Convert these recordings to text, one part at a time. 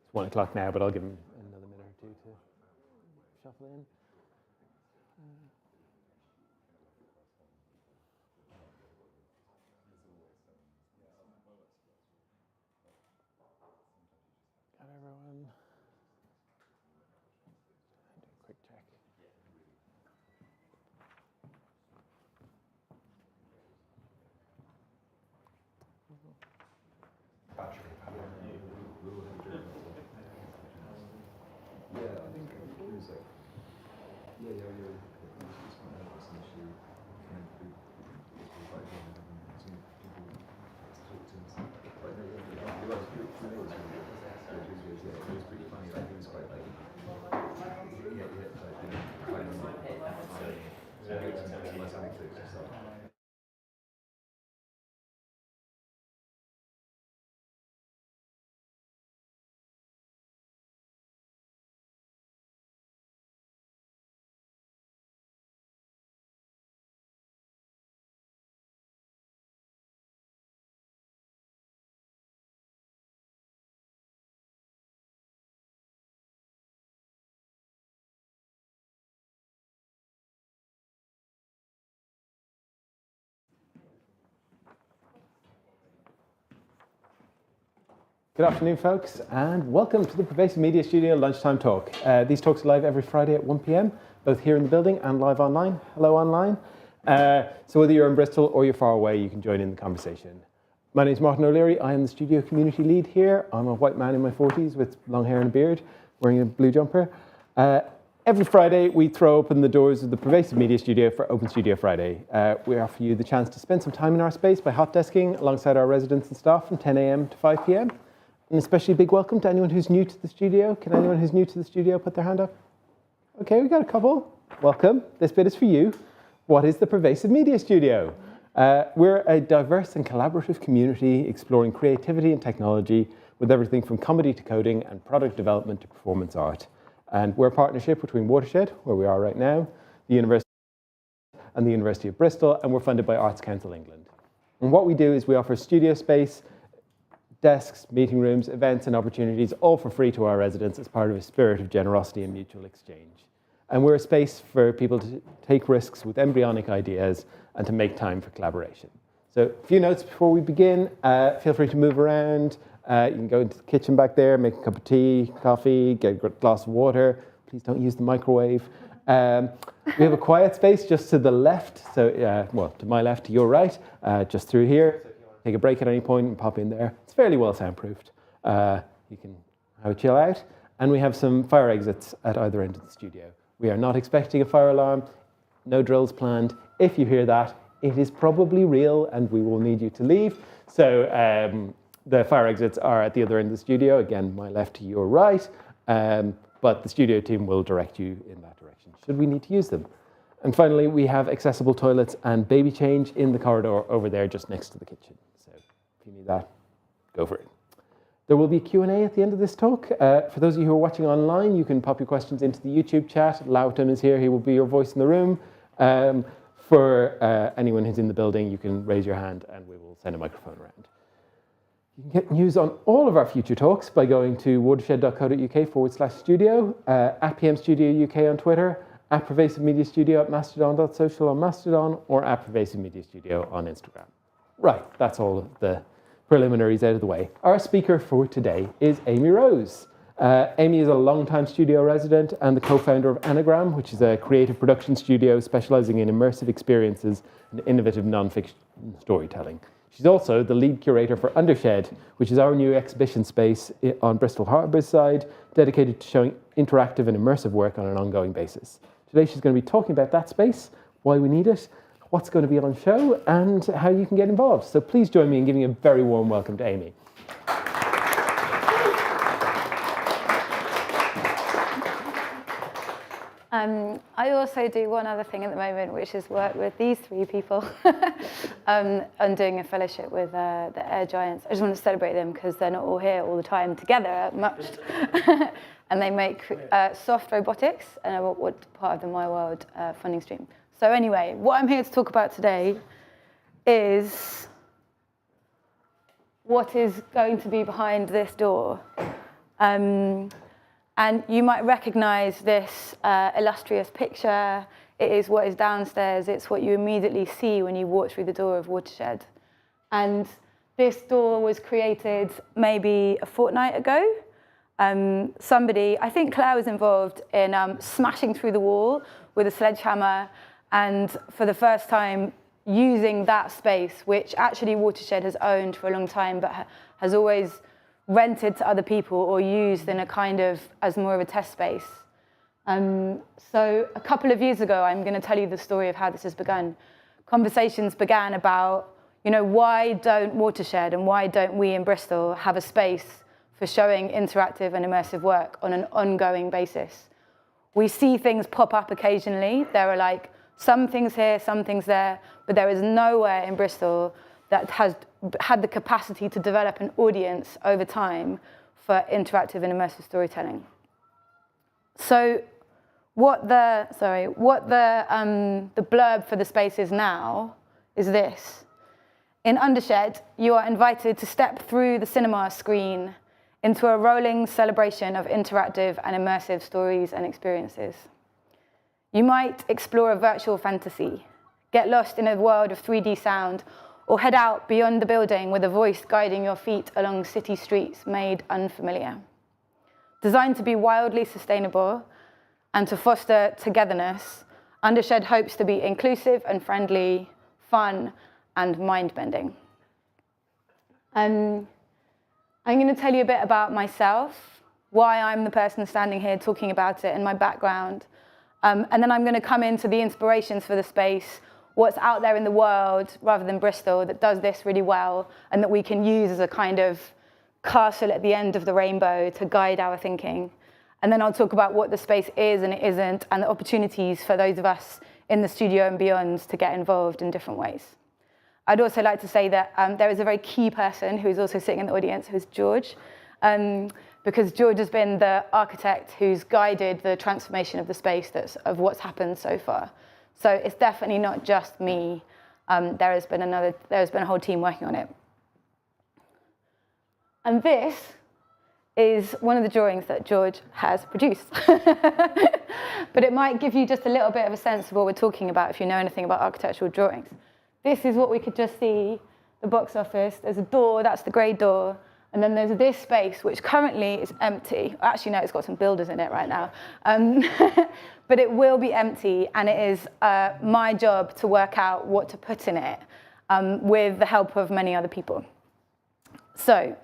It's 1 o'clock now, but I'll give him another minute or two to shuffle in. Got everyone. Do a quick check. Good afternoon, folks, and welcome to the Pervasive Media Studio Lunchtime Talk. These talks are live every Friday at 1 p.m, both here in the building and live online. Hello, online. So whether you're in Bristol or you're far away, you can join in the conversation. My name is Martin O'Leary. I am the studio community lead here. I'm a white man in my 40s with long hair and a beard, wearing a blue jumper. Every Friday, we throw open the doors of the Pervasive Media Studio for Open Studio Friday. We offer you the chance to spend some time in our space by hot desking alongside our residents and staff from 10 a.m. to 5 p.m. An especially big welcome to anyone who's new to the studio. Can anyone who's new to the studio put their hand up? Okay, we got a couple. Welcome. This bit is for you. What is the Pervasive Media Studio? We're a diverse and collaborative community exploring creativity and technology with everything from comedy to coding and product development to performance art. And we're a partnership between Watershed, where we are right now, the University and the University of Bristol, and we're funded by Arts Council England. And what we do is we offer studio space, desks, meeting rooms, events and opportunities, all for free to our residents as part of a spirit of generosity and mutual exchange. And we're a space for people to take risks with embryonic ideas and to make time for collaboration. So a few notes before we begin. Feel free to move around. You can go into the kitchen back there, make a cup of tea, coffee, get a glass of water. Please don't use the microwave. We have a quiet space just to the left. So, well, to my left, to your right, just through here. Take a break at any point and pop in there. It's fairly well soundproofed. You can have a chill out. And we have some fire exits at either end of the studio. We are not expecting a fire alarm, no drills planned. If you hear that, it is probably real and we will need you to leave. So the fire exits are at the other end of the studio. Again, my left to your right. But the studio team will direct you in that direction, should we need to use them. And finally, we have accessible toilets and baby change in the corridor over there just next to the kitchen. So if you need that, go for it. There will be a Q&A at the end of this talk. For those of you who are watching online, you can pop your questions into the YouTube chat. Loughton is here. He will be your voice in the room. For anyone who's in the building, you can raise your hand and we will send a microphone around. You can get news on all of our future talks by going to watershed.co.uk/studio, at PM Studio UK on Twitter, at Pervasive Media Studio at mastodon.social on Mastodon, or at Pervasive Media Studio on Instagram. Right, that's all of the preliminaries out of the way. Our speaker for today is Amy Rose. Amy is a long-time studio resident and the co-founder of Anagram, which is a creative production studio specialising in immersive experiences and innovative non-fiction storytelling. She's also the lead curator for Undershed, which is our new exhibition space on Bristol Harbour's side, dedicated to showing interactive and immersive work on an ongoing basis. Today she's going to be talking about that space, why we need it, what's going to be on show, and how you can get involved. So please join me in giving a very warm welcome to Amy. I also do one other thing at the moment, which is work with these three people. I'm doing a fellowship with the Air Giants. I just want to celebrate them because they're not all here all the time together much. And they make soft robotics, and I'm part of the MyWorld funding stream. So anyway, what I'm here to talk about today is what is going to be behind this door. And you might recognize this illustrious picture. It is what is downstairs. It's what you immediately see when you walk through the door of Watershed. And this door was created maybe a fortnight ago. Somebody, I think Claire was involved in smashing through the wall with a sledgehammer, and for the first time using that space, which actually Watershed has owned for a long time, but has always rented to other people or used in a kind of as more of a test space. So a couple of years ago, I'm going to tell you the story of how this has begun. Conversations began about, why don't Watershed and why don't we in Bristol have a space for showing interactive and immersive work on an ongoing basis? We see things pop up occasionally. There are like some things here, some things there, but there is nowhere in Bristol that has had the capacity to develop an audience over time for interactive and immersive storytelling. So what the blurb for the space is now is this. In Undershed, you are invited to step through the cinema screen into a rolling celebration of interactive and immersive stories and experiences. You might explore a virtual fantasy, get lost in a world of 3D sound, or head out beyond the building with a voice guiding your feet along city streets made unfamiliar. Designed to be wildly sustainable and to foster togetherness, Undershed hopes to be inclusive and friendly, fun, and mind-bending. I'm going to tell you a bit about myself, why I'm the person standing here talking about it, and my background. And then I'm going to come into the inspirations for the space, what's out there in the world, rather than Bristol, that does this really well, and that we can use as a kind of castle at the end of the rainbow to guide our thinking. And then I'll talk about what the space is and it isn't, and the opportunities for those of us in the studio and beyond to get involved in different ways. I'd also like to say that there is a very key person who is also sitting in the audience, who's George, because George has been the architect who's guided the transformation of the space of what's happened so far. So it's definitely not just me. There has been a whole team working on it. And this is one of the drawings that George has produced. But it might give you just a little bit of a sense of what we're talking about if you know anything about architectural drawings. This is what we could just see, the box office. There's a door, that's the grey door. And then there's this space, which currently is empty. Actually, no, it's got some builders in it right now. But it will be empty, and it is my job to work out what to put in it with the help of many other people. So,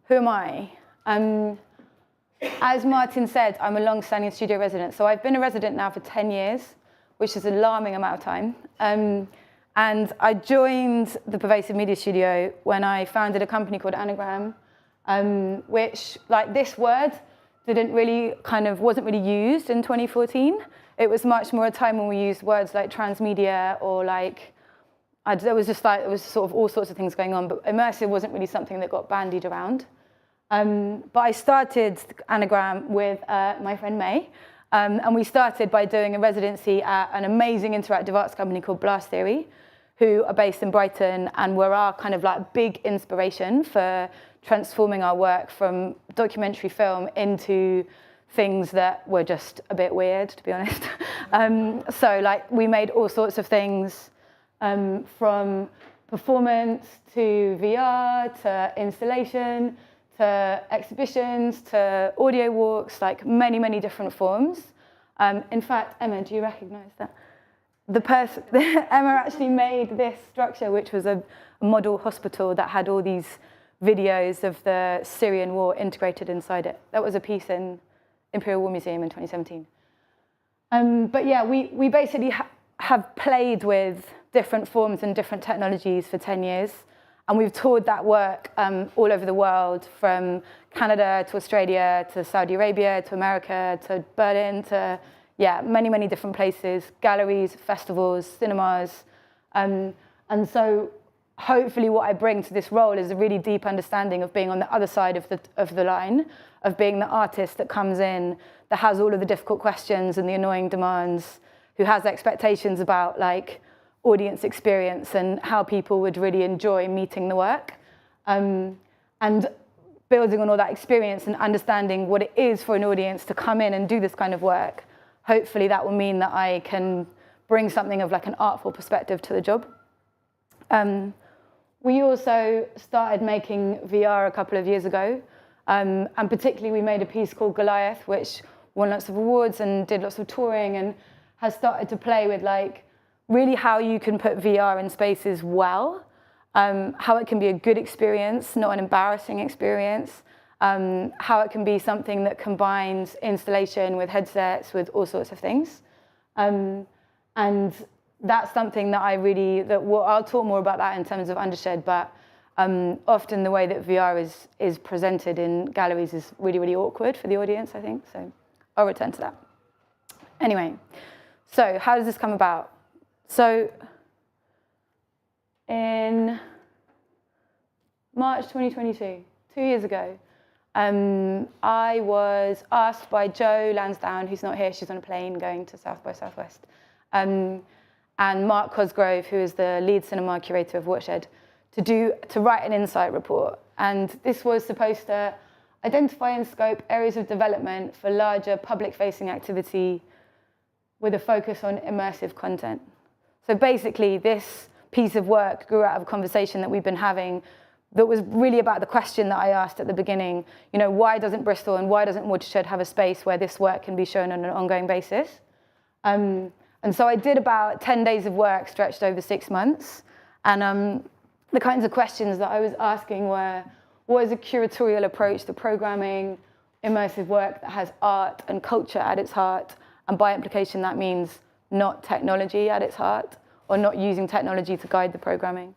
who am I? As Martin said, I'm a long-standing studio resident. So I've been a resident now for 10 years, which is an alarming amount of time. And I joined the Pervasive Media Studio when I founded a company called Anagram, which, like, this word wasn't really used in 2014. It was much more a time when we used words like transmedia or like, there was sort of all sorts of things going on, but immersive wasn't really something that got bandied around. But I started Anagram with my friend May, and we started by doing a residency at an amazing interactive arts company called Blast Theory, who are based in Brighton and were our kind of like big inspiration for transforming our work from documentary film into things that were just a bit weird, to be honest. So like we made all sorts of things from performance to VR to installation to exhibitions to audio walks, like many, many different forms. In fact, Emma, do you recognize that? Emma actually made this structure, which was a model hospital that had all these videos of the Syrian war integrated inside it. That was a piece in Imperial War Museum in 2017. But yeah, we basically have played with different forms and different technologies for 10 years. And we've toured that work all over the world, from Canada to Australia to Saudi Arabia to America to Berlin to many, many different places, galleries, festivals, cinemas. And so hopefully what I bring to this role is a really deep understanding of being on the other side of the line, of being the artist that comes in, that has all of the difficult questions and the annoying demands, who has expectations about like audience experience and how people would really enjoy meeting the work. And building on all that experience and understanding what it is for an audience to come in and do this kind of work, hopefully that will mean that I can bring something of like an artful perspective to the job. We also started making VR a couple of years ago, and particularly we made a piece called Goliath, which won lots of awards and did lots of touring and has started to play with like really how you can put VR in spaces well, how it can be a good experience, not an embarrassing experience, how it can be something that combines installation with headsets, with all sorts of things. And that's something that I'll talk more about that in terms of Undershed, but often the way that VR is presented in galleries is really, really awkward for the audience, I think. So I'll return to that. Anyway, so how does this come about? So in March 2022, 2 years ago, I was asked by Jo Lansdowne, who's not here, she's on a plane going to South by Southwest, and Mark Cosgrove, who is the lead cinema curator of Watershed, to write an insight report. And this was supposed to identify and scope areas of development for larger public-facing activity with a focus on immersive content. So basically, this piece of work grew out of a conversation that we've been having that was really about the question that I asked at the beginning, why doesn't Bristol and why doesn't Watershed have a space where this work can be shown on an ongoing basis? And so I did about 10 days of work stretched over 6 months. And the kinds of questions that I was asking were, what is a curatorial approach to programming immersive work that has art and culture at its heart? And by implication, that means not technology at its heart, or not using technology to guide the programming.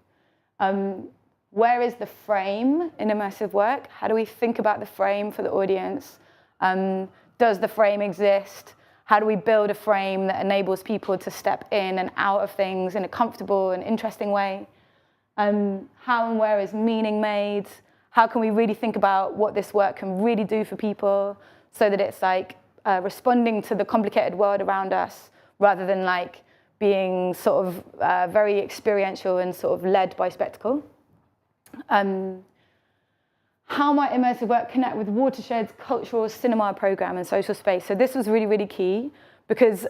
Where is the frame in immersive work? How do we think about the frame for the audience? Does the frame exist? How do we build a frame that enables people to step in and out of things in a comfortable and interesting way? How and where is meaning made? How can we really think about what this work can really do for people so that it's like responding to the complicated world around us rather than like being sort of very experiential and sort of led by spectacle? How might immersive work connect with Watershed's cultural cinema program and social space? So this was really, really key because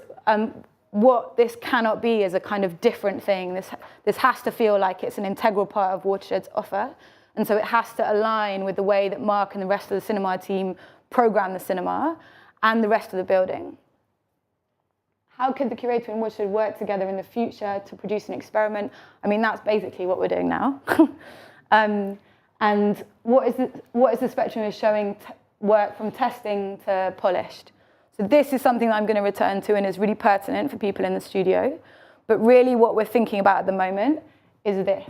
what this cannot be is a kind of different thing. This has to feel like it's an integral part of Watershed's offer. And so it has to align with the way that Mark and the rest of the cinema team program the cinema and the rest of the building. How could the curator and Watershed work together in the future to produce an experiment? I mean, that's basically what we're doing now. And what is the spectrum of showing work from testing to polished? So this is something that I'm going to return to and is really pertinent for people in the studio. But really what we're thinking about at the moment is this.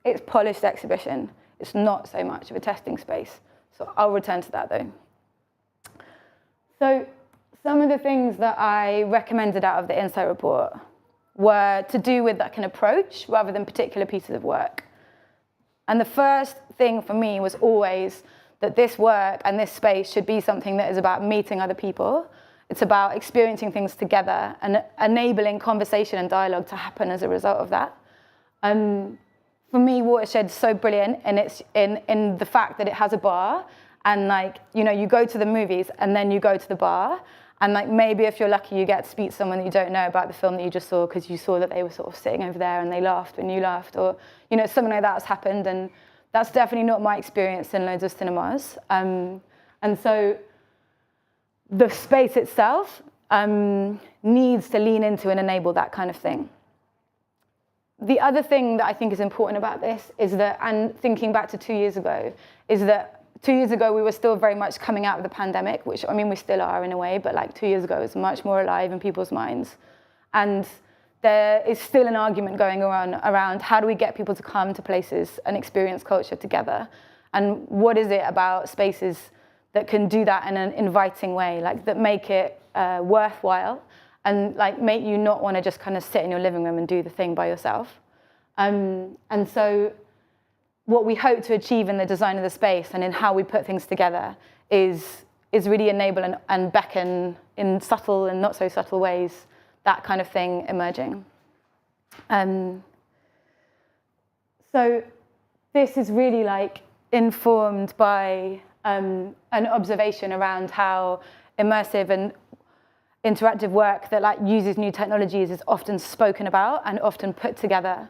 It's polished exhibition. It's not so much of a testing space. So I'll return to that though. So some of the things that I recommended out of the insight report were to do with like an approach rather than particular pieces of work. And the first thing for me was always that this work and this space should be something that is about meeting other people. It's about experiencing things together and enabling conversation and dialogue to happen as a result of that. For me, Watershed is so brilliant in the fact that it has a bar, and like, you go to the movies and then you go to the bar, and like maybe if you're lucky, you get to speak to someone that you don't know about the film that you just saw because you saw that they were sort of sitting over there and they laughed when you laughed, or something like that has happened, and that's definitely not my experience in loads of cinemas. And so the space itself needs to lean into and enable that kind of thing. The other thing that I think is important about this is that, and thinking back to 2 years ago, is that 2 years ago we were still very much coming out of the pandemic, which, I mean, we still are in a way, but like 2 years ago it was much more alive in people's minds. And there is still an argument going on around how do we get people to come to places and experience culture together? And what is it about spaces that can do that in an inviting way, like that make it worthwhile and like make you not want to just kind of sit in your living room and do the thing by yourself. And so what we hope to achieve in the design of the space and in how we put things together is really enable and beckon in subtle and not so subtle ways that kind of thing emerging. So this is really like informed by an observation around how immersive and interactive work that like uses new technologies is often spoken about and often put together.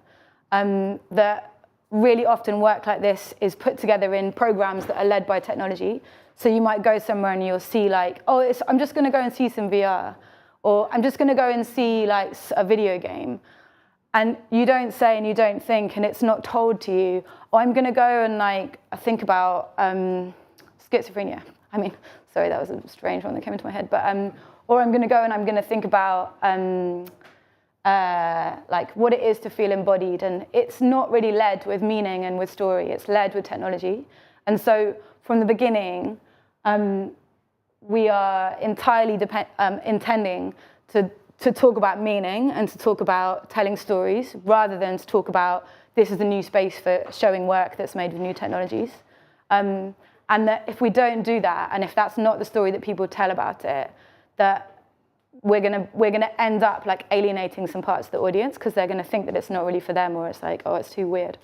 That really often work like this is put together in programs that are led by technology. So you might go somewhere and you'll see like, oh, I'm just going to go and see some VR, or I'm just going to go and see like a video game. And you don't say and you don't think, and it's not told to you, oh, I'm going to go and like think about schizophrenia. I mean, sorry, that was a strange one that came into my head. But or I'm going to go and I'm going to think about like what it is to feel embodied. And it's not really led with meaning and with story. It's led with technology. And so from the beginning, we are entirely intending to talk about meaning and to talk about telling stories rather than to talk about this is a new space for showing work that's made with new technologies. And that if we don't do that, and if that's not the story that people tell about it, that we're gonna end up like alienating some parts of the audience because they're gonna think that it's not really for them, or it's like, oh, it's too weird.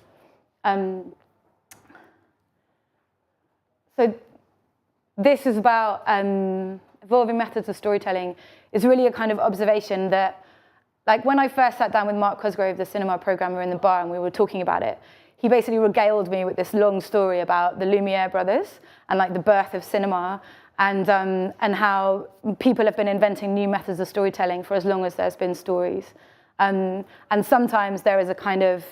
So this is about evolving methods of storytelling. Is really a kind of observation that, like when I first sat down with Mark Cosgrove, the cinema programmer, in the bar, and we were talking about it, he basically regaled me with this long story about the Lumiere brothers and like the birth of cinema, and how people have been inventing new methods of storytelling for as long as there's been stories. And sometimes there is a kind of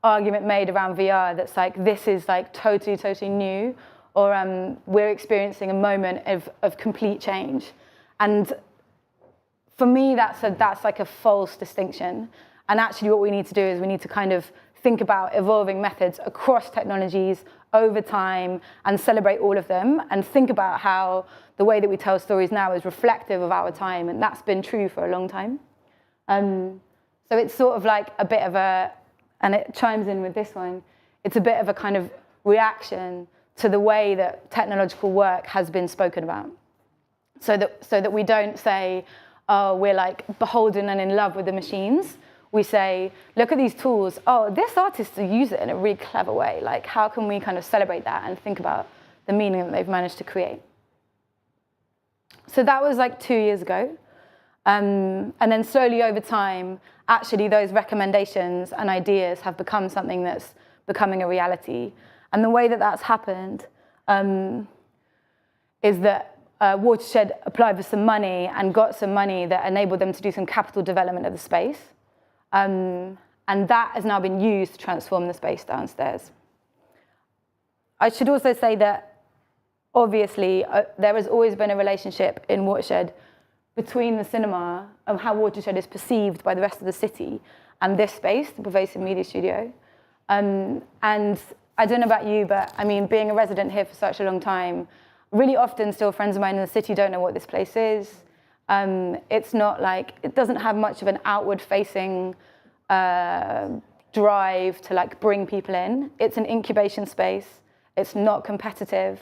argument made around VR that's like, this is like totally new, or we're experiencing a moment of complete change. And for me, that's like a false distinction. And actually what we need to do is we need to kind of think about evolving methods across technologies over time and celebrate all of them, and think about how the way that we tell stories now is reflective of our time, and that's been true for a long time. So it's sort of like a bit of a, and it chimes in with this one, it's a bit of a kind of reaction to the way that technological work has been spoken about. So that we don't say, oh, we're like beholden and in love with the machines. We say, look at these tools. Oh, this artist used it in a really clever way. Like, how can we kind of celebrate that and think about the meaning that they've managed to create? So that was like 2 years ago. And then slowly over time, actually those recommendations and ideas have become something that's becoming a reality. And the way that that's happened is that Watershed applied for some money and got some money that enabled them to do some capital development of the space. And that has now been used to transform the space downstairs. I should also say that, obviously, there has always been a relationship in Watershed between the cinema and how Watershed is perceived by the rest of the city and this space, the Pervasive Media Studio. And I don't know about you, but I mean, being a resident here for such a long time, really often still friends of mine in the city don't know what this place is. It's not like, it doesn't have much of an outward-facing drive to like bring people in. It's an incubation space. It's not competitive.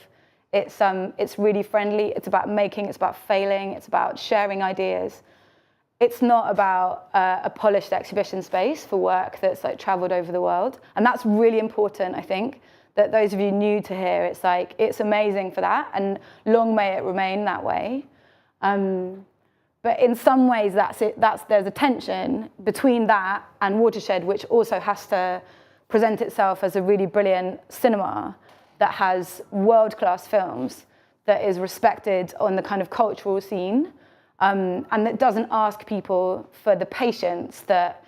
It's really friendly. It's about making, it's about failing. It's about sharing ideas. It's not about a polished exhibition space for work that's like traveled over the world. And that's really important, I think, that those of you new to here, it's like, it's amazing for that, and long may it remain that way. But in some ways, there's a tension between that and Watershed, which also has to present itself as a really brilliant cinema that has world-class films, that is respected on the kind of cultural scene, and that doesn't ask people for the patience that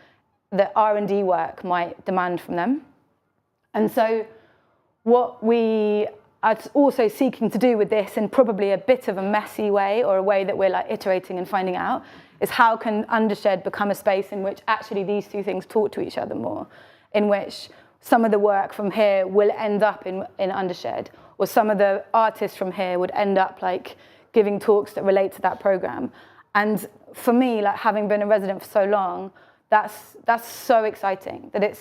R&D work might demand from them. And so what we are also seeking to do with this, in probably a bit of a messy way, or a way that we're like iterating and finding out, is how can Undershed become a space in which actually these two things talk to each other more, in which some of the work from here will end up in Undershed, or some of the artists from here would end up like giving talks that relate to that program. And for me, like having been a resident for so long, that's so exciting that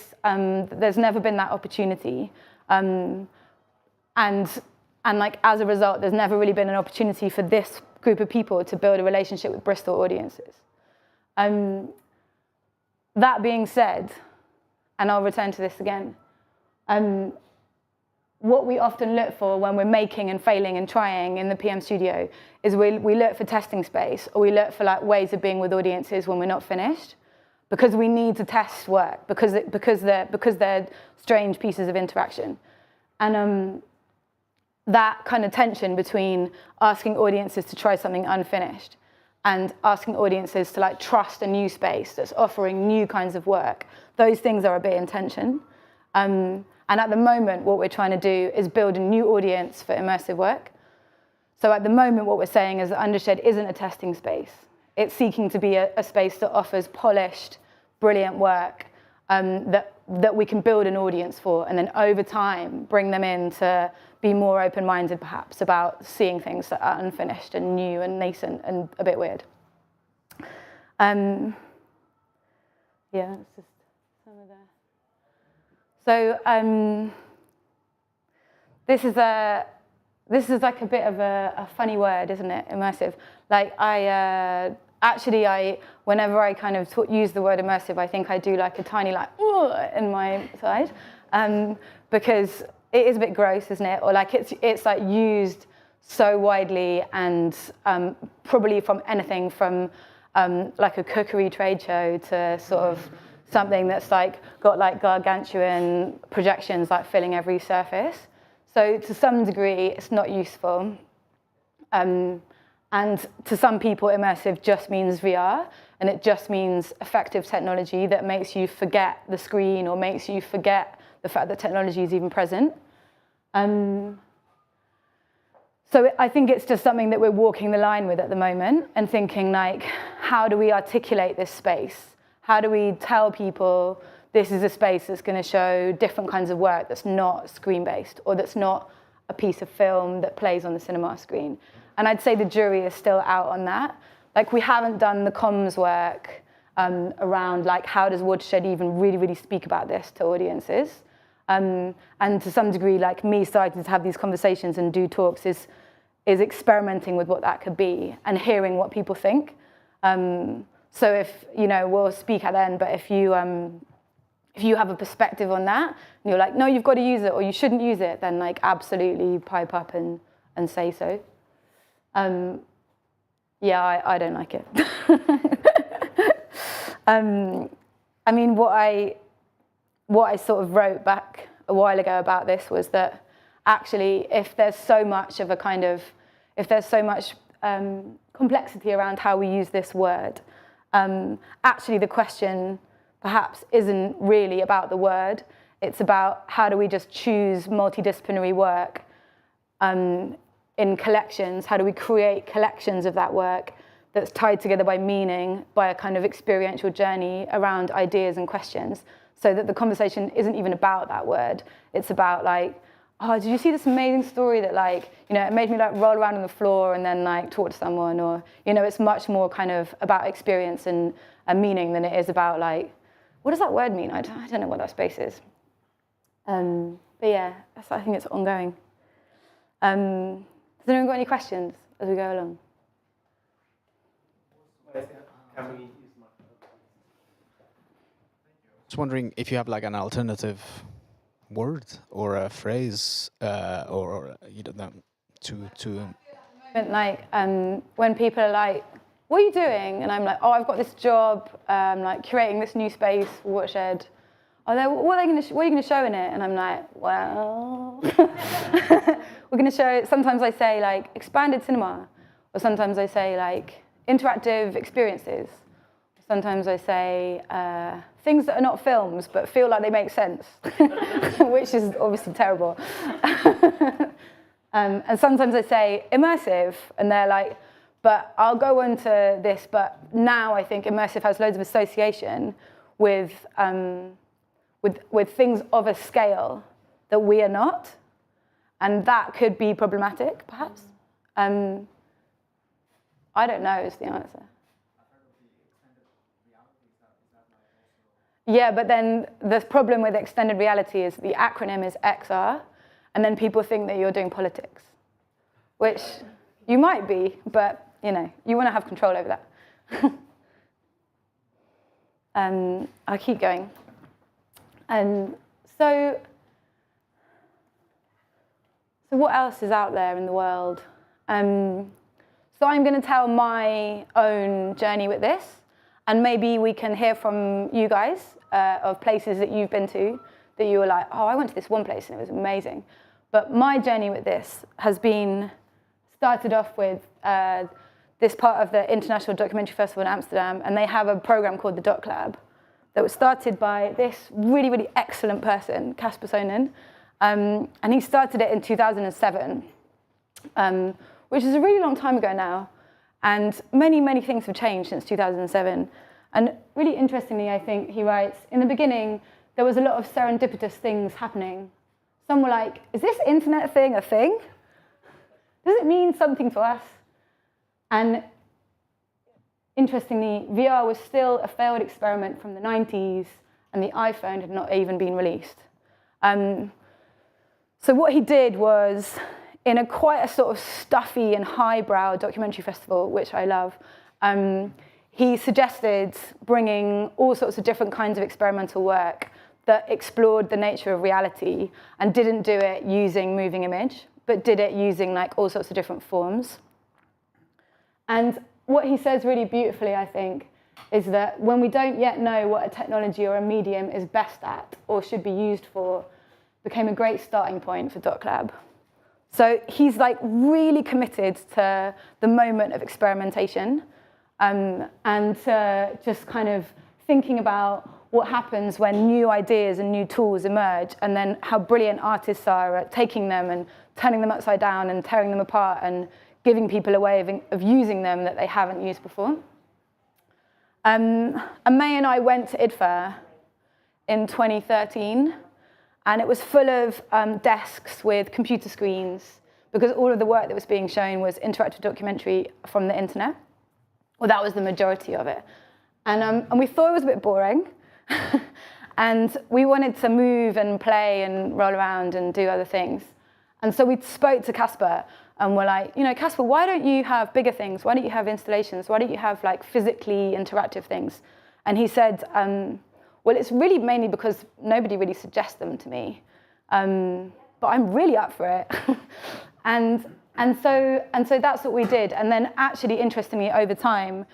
there's never been that opportunity, and like as a result, there's never really been an opportunity for this group of people to build a relationship with Bristol audiences. That being said, and I'll return to this again, what we often look for when we're making and failing and trying in the PM studio is we look for testing space, or we look for like ways of being with audiences when we're not finished, because we need to test work, because they're strange pieces of interaction. And that kind of tension between asking audiences to try something unfinished and asking audiences to like trust a new space that's offering new kinds of work, those things are a bit in tension. And at the moment, what we're trying to do is build a new audience for immersive work. So at the moment, what we're saying is that Undershed isn't a testing space. It's seeking to be a space that offers polished, brilliant work that we can build an audience for, and then over time, bring them in to be more open-minded, perhaps, about seeing things that are unfinished and new and nascent and a bit weird. Yeah, it's just some of the... So this is like a bit of a funny word, isn't it? Immersive. Like whenever I kind of use the word immersive, I think I do like a tiny like in my side, because it is a bit gross, isn't it? Or like it's like used so widely, and probably from anything from like a cookery trade show to sort of something that's like got like gargantuan projections like filling every surface. So to some degree, it's not useful. And to some people, immersive just means VR, and it just means effective technology that makes you forget the screen or makes you forget the fact that technology is even present. So I think it's just something that we're walking the line with at the moment and thinking like, how do we articulate this space? How do we tell people this is a space that's going to show different kinds of work that's not screen-based, or that's not a piece of film that plays on the cinema screen? And I'd say the jury is still out on that. Like, we haven't done the comms work around like, how does Watershed even really, really speak about this to audiences? And to some degree, like me starting to have these conversations and do talks is experimenting with what that could be and hearing what people think. So if, we'll speak at the end, but if you have a perspective on that, and you're like, no, you've got to use it, or you shouldn't use it, then like absolutely pipe up and say so. Yeah, I don't like it. I mean, what I sort of wrote back a while ago about this was that actually, if there's so much complexity around how we use this word, actually the question perhaps isn't really about the word. It's about how do we just choose multidisciplinary work in collections? How do we create collections of that work that's tied together by meaning, by a kind of experiential journey around ideas and questions, so that the conversation isn't even about that word. It's about like, oh, did you see this amazing story that like, it made me like roll around on the floor and then like talk to someone, or, it's much more kind of about experience and meaning than it is about like, what does that word mean? I don't know what that space is. But yeah, I think it's ongoing. Has anyone got any questions as we go along? Can we use my... I was wondering if you have like an alternative word or a phrase or you don't know to like when people are like, what are you doing? And I'm like, oh, I've got this job, like curating this new space for Watershed. Oh, what are you going to show in it? And I'm like, well, we're going to show, sometimes I say like expanded cinema, or sometimes I say like interactive experiences. Sometimes I say things that are not films but feel like they make sense, which is obviously terrible. And sometimes I say immersive, and they're like, but I'll go on to this, but now I think immersive has loads of association with things of a scale that we are not, and that could be problematic, perhaps. I don't know is the answer. Yeah, but then the problem with extended reality is the acronym is XR, and then people think that you're doing politics, which you might be, but you want to have control over that. I'll keep going. So what else is out there in the world? So I'm going to tell my own journey with this, and maybe we can hear from you guys of places that you've been to that you were like, oh, I went to this one place and it was amazing. But my journey with this has been started off with this part of the International Documentary Festival in Amsterdam, and they have a program called the Doc Lab that was started by this really, really excellent person, Casper Sonnen, and he started it in 2007, which is a really long time ago now, and many, many things have changed since 2007. And really interestingly, I think he writes, in the beginning, there was a lot of serendipitous things happening. Some were like, is this internet thing a thing? Does it mean something to us? And interestingly, VR was still a failed experiment from the 90s, and the iPhone had not even been released. So what he did was, in quite a sort of stuffy and highbrow documentary festival, which I love, he suggested bringing all sorts of different kinds of experimental work that explored the nature of reality and didn't do it using moving image, but did it using like all sorts of different forms. And what he says really beautifully, I think, is that when we don't yet know what a technology or a medium is best at or should be used for, became a great starting point for Doc Lab. So he's like really committed to the moment of experimentation, and just kind of thinking about what happens when new ideas and new tools emerge, and then how brilliant artists are at taking them and turning them upside down and tearing them apart and giving people a way of using them that they haven't used before. And May and I went to IDFA in 2013, and it was full of desks with computer screens, because all of the work that was being shown was interactive documentary from the internet. Well, that was the majority of it. And we thought it was a bit boring. And we wanted to move and play and roll around and do other things. And so we spoke to Casper, and we're like, Casper, why don't you have bigger things? Why don't you have installations? Why don't you have like physically interactive things? And he said, well, it's really mainly because nobody really suggests them to me, but I'm really up for it. and so that's what we did. And then actually, interestingly, over time,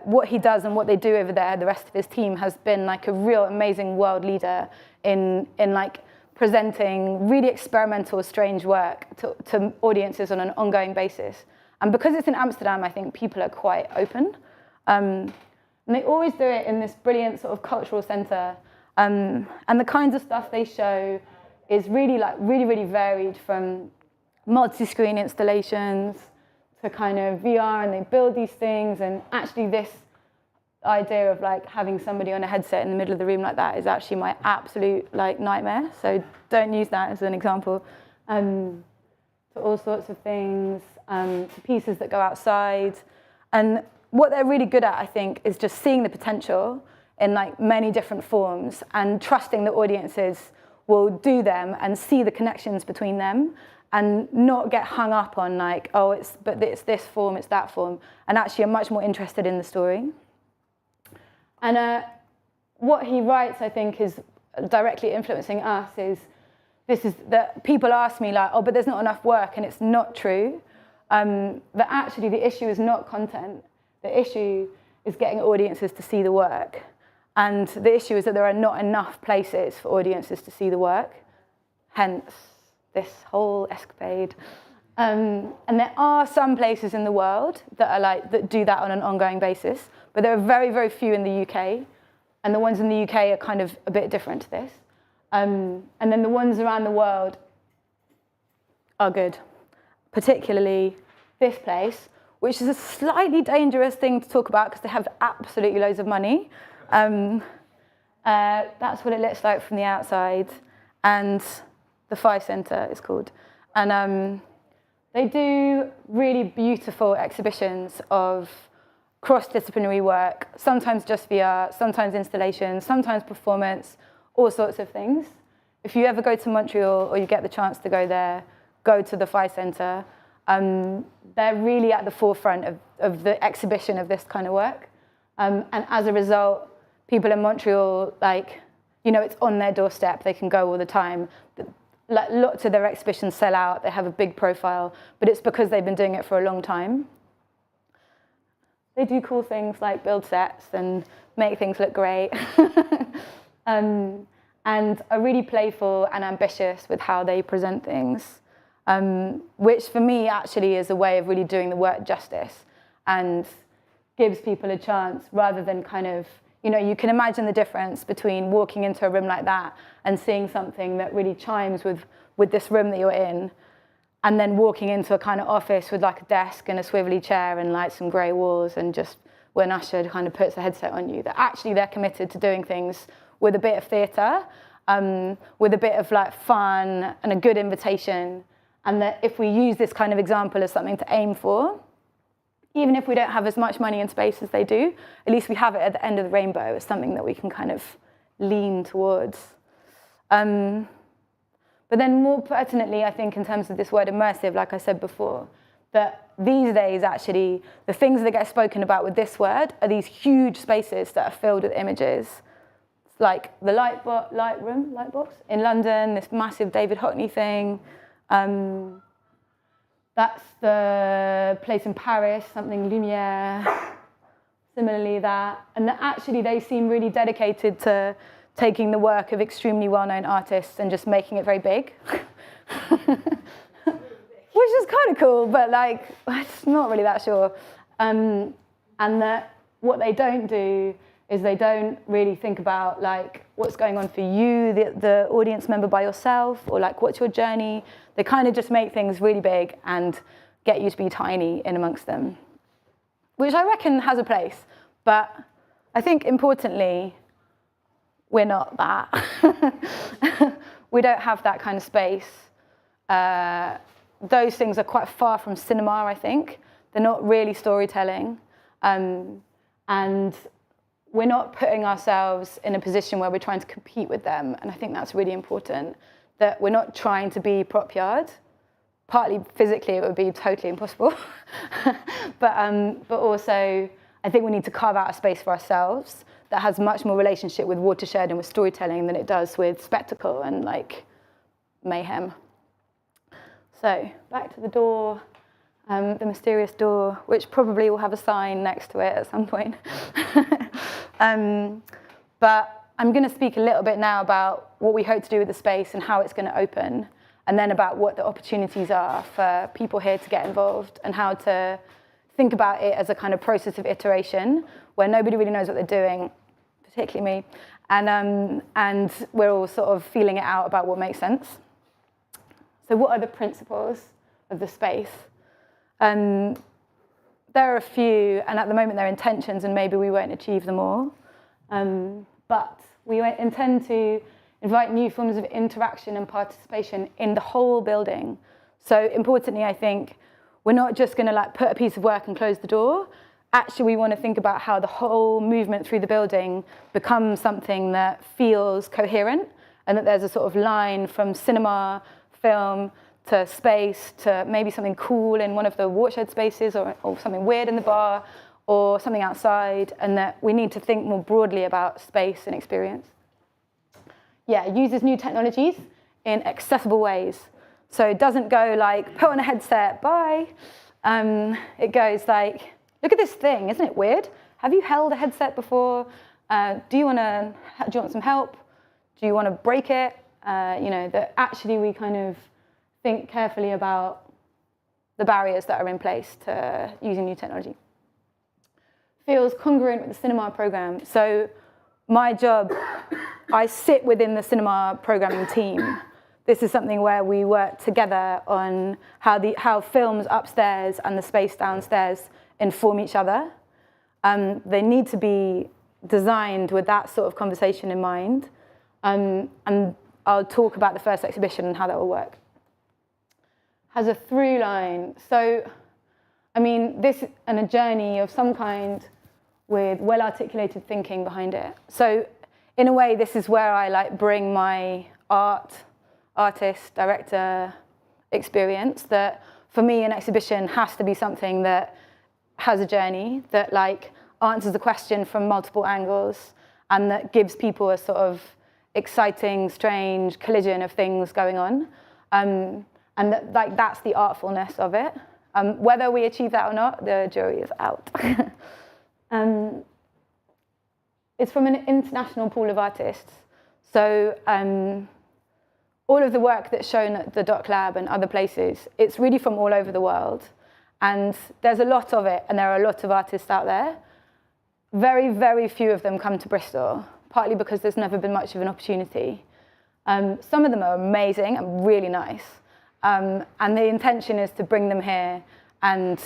what he does and what they do over there, the rest of his team, has been like a real amazing world leader in like presenting really experimental, strange work to audiences on an ongoing basis. And because it's in Amsterdam, I think people are quite open. And they always do it in this brilliant sort of cultural center. And the kinds of stuff they show is really really varied, from multi-screen installations to kind of VR, and they build these things. And actually this idea of like having somebody on a headset in the middle of the room like that is actually my absolute like nightmare. So don't use that as an example. To all sorts of things, to pieces that go outside. And what they're really good at, I think, is just seeing the potential in like many different forms and trusting that audiences will do them and see the connections between them, and not get hung up on like, oh, it's this form, it's that form, and actually are much more interested in the story. And what he writes, I think, is directly influencing us is that people ask me like, oh, but there's not enough work, and it's not true. That actually the issue is not content. The issue is getting audiences to see the work. And the issue is that there are not enough places for audiences to see the work, hence this whole escapade. And there are some places in the world that do that on an ongoing basis, but there are very, very few in the UK, and the ones in the UK are kind of a bit different to this. And then the ones around the world are good, particularly this place, which is a slightly dangerous thing to talk about because they have absolutely loads of money. That's what it looks like from the outside, and the Phi Centre is called. And they do really beautiful exhibitions of cross-disciplinary work, sometimes just VR, sometimes installations, sometimes performance, all sorts of things. If you ever go to Montreal or you get the chance to go there, go to the Phi Centre. They're really at the forefront of the exhibition of this kind of work. And as a result, people in Montreal, like, you know, it's on their doorstep. They can go all the time. Like, lots of their exhibitions sell out. They have a big profile, but it's because they've been doing it for a long time. They do cool things like build sets and make things look great. And are really playful and ambitious with how they present things, which for me actually is a way of really doing the work justice and gives people a chance rather than kind of, you know, you can imagine the difference between walking into a room like that and seeing something that really chimes with this room that you're in, and then walking into a kind of office with like a desk and a swivelly chair and like some grey walls, and just when Usher kind of puts a headset on you, that actually they're committed to doing things with a bit of theatre, with a bit of like fun and a good invitation. And that if we use this kind of example as something to aim for, even if we don't have as much money and space as they do, at least we have it at the end of the rainbow as something that we can kind of lean towards. But then more pertinently, I think in terms of this word immersive, like I said before, that these days actually, the things that get spoken about with this word are these huge spaces that are filled with images. Like the light box in London, this massive David Hockney thing. That's the place in Paris, something Lumière, similarly that. And that actually they seem really dedicated to taking the work of extremely well-known artists and just making it very big. Which is kind of cool, but like, it's not really that sure. And that what they don't do is they don't really think about like what's going on for you, the audience member by yourself, or like what's your journey. They kind of just make things really big and get you to be tiny in amongst them, which I reckon has a place. But I think importantly, we're not that. We don't have that kind of space. Those things are quite far from cinema, I think. They're not really storytelling. And we're not putting ourselves in a position where we're trying to compete with them. And I think that's really important, that we're not trying to be Prop Yard. Partly physically, it would be totally impossible. but also, I think we need to carve out a space for ourselves that has much more relationship with Watershed and with storytelling than it does with spectacle and like mayhem. So back to the door, the mysterious door, which probably will have a sign next to it at some point. But I'm going to speak a little bit now about what we hope to do with the space and how it's going to open, and then about what the opportunities are for people here to get involved and how to think about it as a kind of process of iteration where nobody really knows what they're doing, particularly me, and we're all sort of feeling it out about what makes sense. So what are the principles of the space? There are a few, and at the moment they're intentions, and maybe we won't achieve them all. But we intend to invite new forms of interaction and participation in the whole building. So importantly, I think, we're not just going to like put a piece of work and close the door. Actually, we want to think about how the whole movement through the building becomes something that feels coherent, and that there's a sort of line from cinema, film, to space, to maybe something cool in one of the Watershed spaces, or something weird in the bar, or something outside, and that we need to think more broadly about space and experience. Yeah, it uses new technologies in accessible ways. So it doesn't go like, put on a headset, bye. It goes like, look at this thing, isn't it weird? Have you held a headset before? Do you want some help? Do you want to break it? That actually we kind of think carefully about the barriers that are in place to using new technology. Feels congruent with the cinema program. So my job, I sit within the cinema programming team. This is something where we work together on how films upstairs and the space downstairs inform each other. They need to be designed with that sort of conversation in mind. And I'll talk about the first exhibition and how that will work. Has a through line. So, I mean, this and a journey of some kind with well-articulated thinking behind it. So in a way, this is where I like bring my artist, director experience, that for me, an exhibition has to be something that has a journey, that like answers the question from multiple angles, and that gives people a sort of exciting, strange collision of things going on. And that, like, that's the artfulness of it. Whether we achieve that or not, the jury is out. It's from an international pool of artists. So all of the work that's shown at the Doc Lab and other places, it's really from all over the world. And there's a lot of it, and there are a lot of artists out there. Very, very few of them come to Bristol, partly because there's never been much of an opportunity. Some of them are amazing and really nice. And the intention is to bring them here and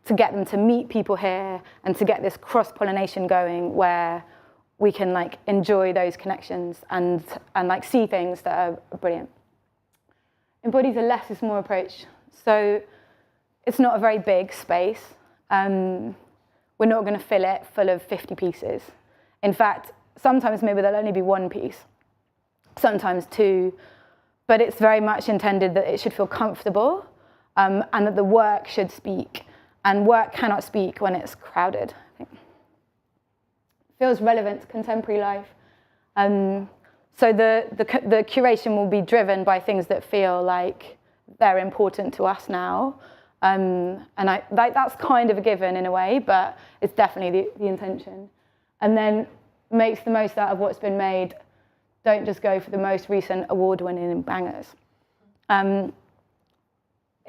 to get them to meet people here and to get this cross-pollination going where we can like enjoy those connections and like see things that are brilliant. Embodies a less is more approach. So it's not a very big space. We're not going to fill it full of 50 pieces. In fact, sometimes maybe there'll only be one piece, sometimes two, but it's very much intended that it should feel comfortable and that the work should speak. And work cannot speak when it's crowded, I think. Feels relevant to contemporary life. So the curation will be driven by things that feel like they're important to us now. And that's kind of a given in a way, but it's definitely the intention. And then makes the most out of what's been made. Don't just go for the most recent award-winning bangers.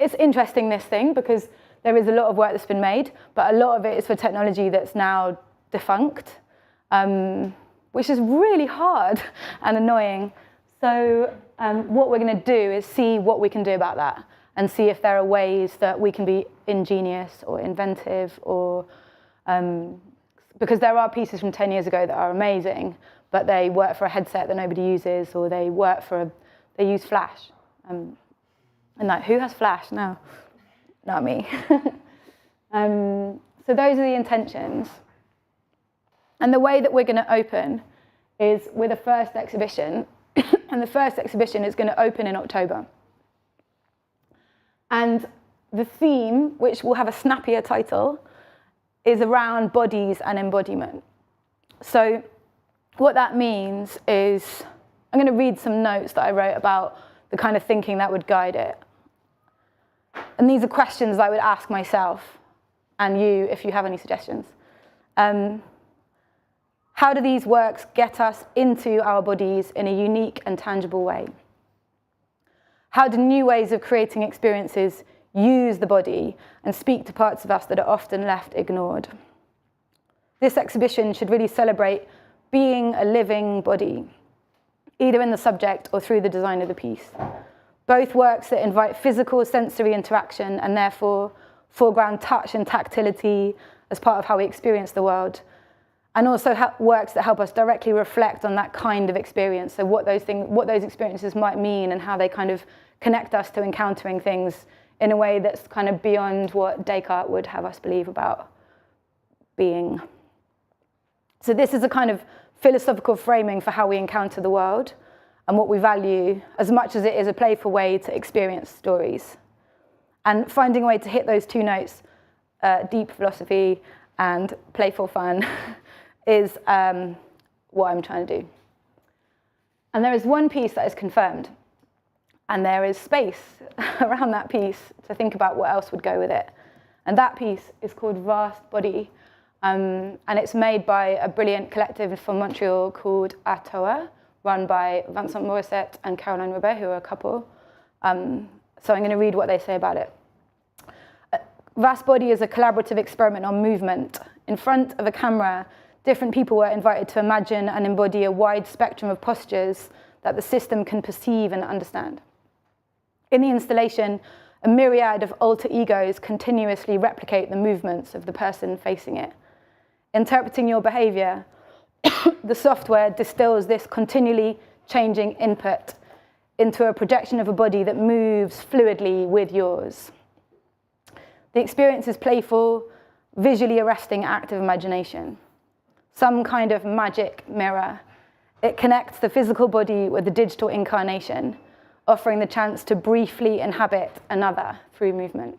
It's interesting, this thing, because there is a lot of work that's been made, but a lot of it is for technology that's now defunct, which is really hard and annoying. So what we're going to do is see what we can do about that and see if there are ways that we can be ingenious or inventive, or because there are pieces from 10 years ago that are amazing, but they work for a headset that nobody uses, or they use Flash. And like, who has Flash? No, not me. So those are the intentions. And the way that we're going to open is with a first exhibition, and the first exhibition is going to open in October. And the theme, which will have a snappier title, is around bodies and embodiment. So what that means is, I'm going to read some notes that I wrote about the kind of thinking that would guide it. And these are questions I would ask myself, and you, if you have any suggestions. How do these works get us into our bodies in a unique and tangible way? How do new ways of creating experiences use the body and speak to parts of us that are often left ignored? This exhibition should really celebrate being a living body, either in the subject or through the design of the piece. Both works that invite physical sensory interaction and therefore foreground touch and tactility as part of how we experience the world, and also works that help us directly reflect on that kind of experience, so what those experiences might mean and how they kind of connect us to encountering things in a way that's kind of beyond what Descartes would have us believe about being. So this is a kind of philosophical framing for how we encounter the world and what we value, as much as it is a playful way to experience stories. And finding a way to hit those two notes, deep philosophy and playful fun, is what I'm trying to do. And there is one piece that is confirmed, and there is space around that piece to think about what else would go with it. And that piece is called Vast Body, and it's made by a brilliant collective from Montreal called Atoa, run by Vincent Morissette and Caroline Robert, who are a couple. So I'm going to read what they say about it. Vast Body is a collaborative experiment on movement. In front of a camera, different people were invited to imagine and embody a wide spectrum of postures that the system can perceive and understand. In the installation, a myriad of alter egos continuously replicate the movements of the person facing it. Interpreting your behavior, the software distills this continually changing input into a projection of a body that moves fluidly with yours. The experience is playful, visually arresting act of imagination, some kind of magic mirror. It connects the physical body with the digital incarnation, offering the chance to briefly inhabit another through movement.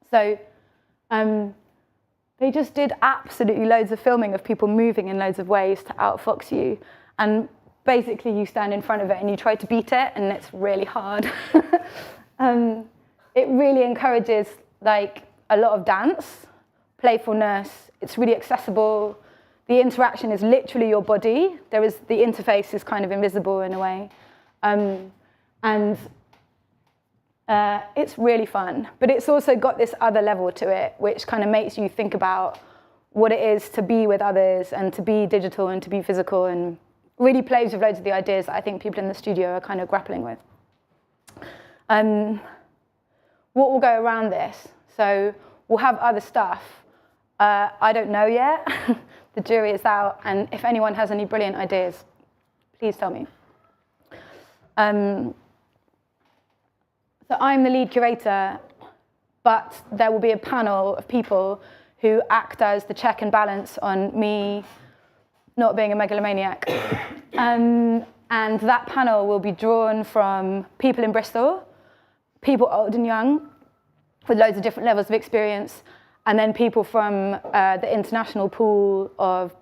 So they just did absolutely loads of filming of people moving in loads of ways to outfox you. And basically you stand in front of it and you try to beat it, and it's really hard. It really encourages like a lot of dance, playfulness. It's really accessible. The interaction is literally your body. The interface is kind of invisible in a way. It's really fun, but it's also got this other level to it, which kind of makes you think about what it is to be with others and to be digital and to be physical, and really plays with loads of the ideas that I think people in the studio are kind of grappling with. What will go around this? So we'll have other stuff. I don't know yet. The jury is out, and if anyone has any brilliant ideas, please tell me. So I'm the lead curator, but there will be a panel of people who act as the check and balance on me not being a megalomaniac. And that panel will be drawn from people in Bristol, people old and young, with loads of different levels of experience, and then people from the international pool of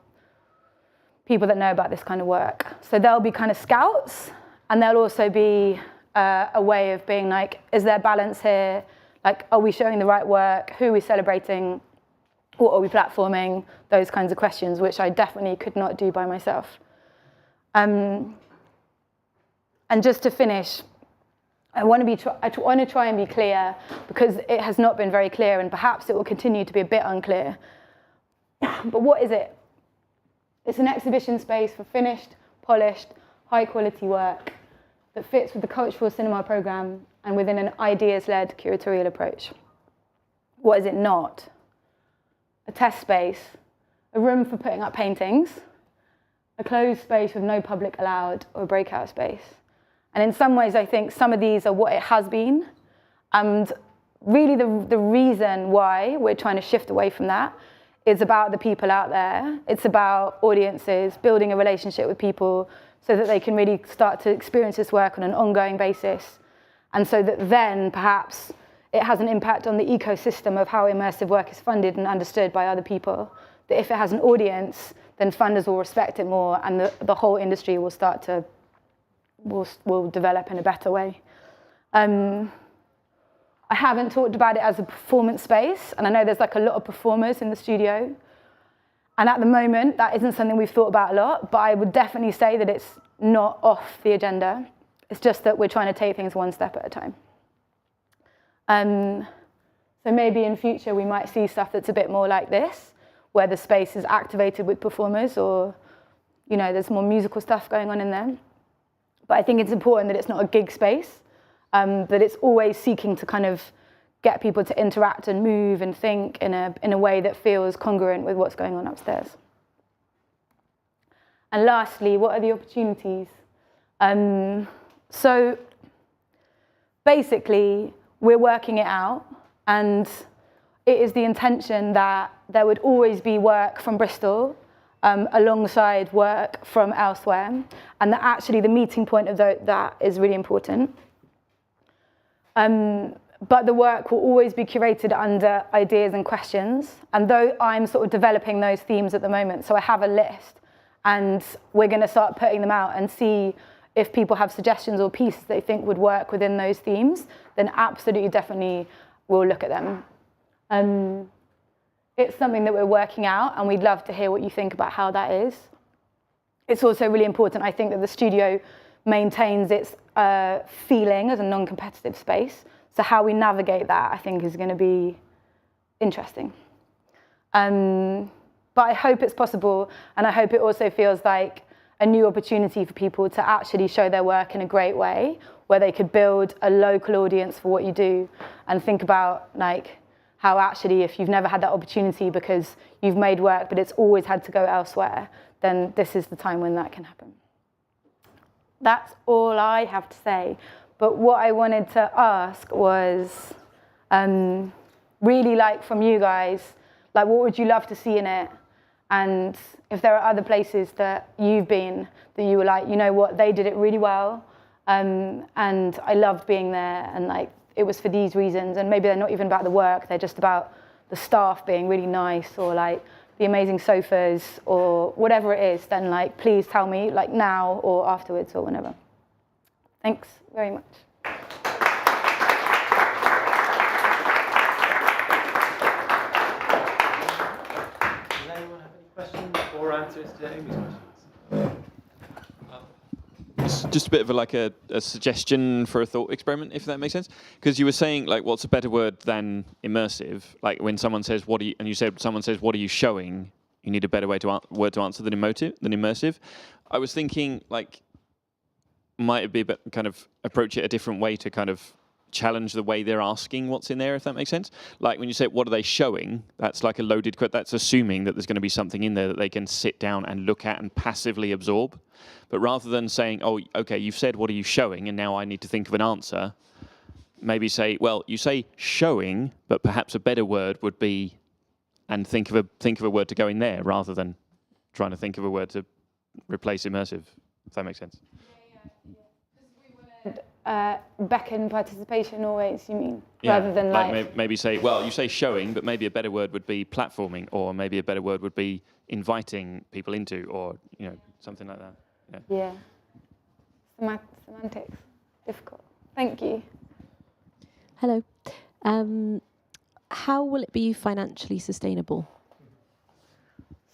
people that know about this kind of work. So there'll be kind of scouts, and there'll also be a way of being like, is there balance here? Like, are we showing the right work? Who are we celebrating? What are we platforming? Those kinds of questions, which I definitely could not do by myself. And just to finish, I want to try and be clear, because it has not been very clear, and perhaps it will continue to be a bit unclear. But what is it? It's an exhibition space for finished, polished, high-quality work that fits with the cultural cinema programme and within an ideas-led curatorial approach. What is it not? A test space, a room for putting up paintings, a closed space with no public allowed, or a breakout space. And in some ways, I think some of these are what it has been. And really the reason why we're trying to shift away from that is about the people out there. It's about audiences, building a relationship with people so that they can really start to experience this work on an ongoing basis. And so that then perhaps it has an impact on the ecosystem of how immersive work is funded and understood by other people. That if it has an audience, then funders will respect it more, and the whole industry will start to will develop in a better way. I haven't talked about it as a performance space, and I know there's like a lot of performers in the studio. And at the moment, that isn't something we've thought about a lot, but I would definitely say that it's not off the agenda. It's just that we're trying to take things one step at a time. So maybe in future, we might see stuff that's a bit more like this, where the space is activated with performers, or there's more musical stuff going on in there. But I think it's important that it's not a gig space, that it's always seeking to kind of get people to interact and move and think in a way that feels congruent with what's going on upstairs. And lastly, what are the opportunities? So basically, we're working it out, and it is the intention that there would always be work from Bristol alongside work from elsewhere, and that actually the meeting point of that is really important. But the work will always be curated under ideas and questions, and though I'm sort of developing those themes at the moment, so I have a list, and we're going to start putting them out and see if people have suggestions or pieces they think would work within those themes, then absolutely, definitely we'll look at them. It's something that we're working out, and we'd love to hear what you think about how that is. It's also really important, I think, that the studio maintains its feeling as a non-competitive space. So how we navigate that, I think, is going to be interesting. But I hope it's possible, and I hope it also feels like a new opportunity for people to actually show their work in a great way, where they could build a local audience for what you do, and think about like how actually, if you've never had that opportunity because you've made work, but it's always had to go elsewhere, then this is the time when that can happen. That's all I have to say. But what I wanted to ask was, really like from you guys, like what would you love to see in it? And if there are other places that you've been that you were like, you know what, they did it really well, and I loved being there, and like it was for these reasons, and maybe they're not even about the work, they're just about the staff being really nice, or like the amazing sofas, or whatever it is, then like please tell me, like now or afterwards or whenever. Thanks very much. Questions or answers to Amy's questions? It's just a bit of a suggestion for a thought experiment, if that makes sense. Because you were saying, like, what's a better word than immersive? Like when someone says, "What are you?" and you said, "Someone says, what are you showing?" You need a better word to answer than immersive. I was thinking, like, might it be kind of approach it a different way to kind of challenge the way they're asking what's in there, if that makes sense. Like when you say, what are they showing? That's like a loaded question. That's assuming that there's going to be something in there that they can sit down and look at and passively absorb. But rather than saying, oh, okay, you've said, what are you showing? And now I need to think of an answer. Maybe say, well, you say showing, but perhaps a better word would be, and think of a word to go in there rather than trying to think of a word to replace immersive, if that makes sense. Beckon participation always, you mean? Yeah, rather than like maybe say, well, you say showing, but maybe a better word would be platforming, or maybe a better word would be inviting people into, or something like that. Yeah. Semantics, difficult. Thank you. Hello. How will it be financially sustainable?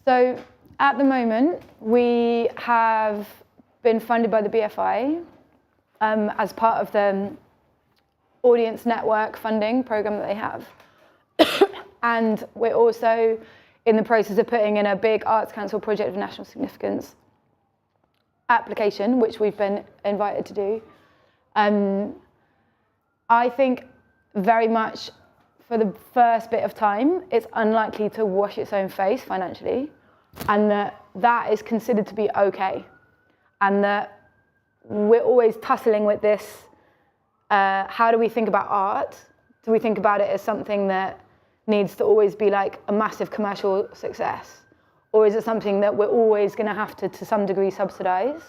So at the moment, we have been funded by the BFI as part of the audience network funding program that they have. And we're also in the process of putting in a big Arts Council project of national significance application, which we've been invited to do. I think very much for the first bit of time, it's unlikely to wash its own face financially, and that is considered to be okay. And that we're always tussling with this, how do we think about art? Do we think about it as something that needs to always be like a massive commercial success? Or is it something that we're always going to have to some degree, subsidize?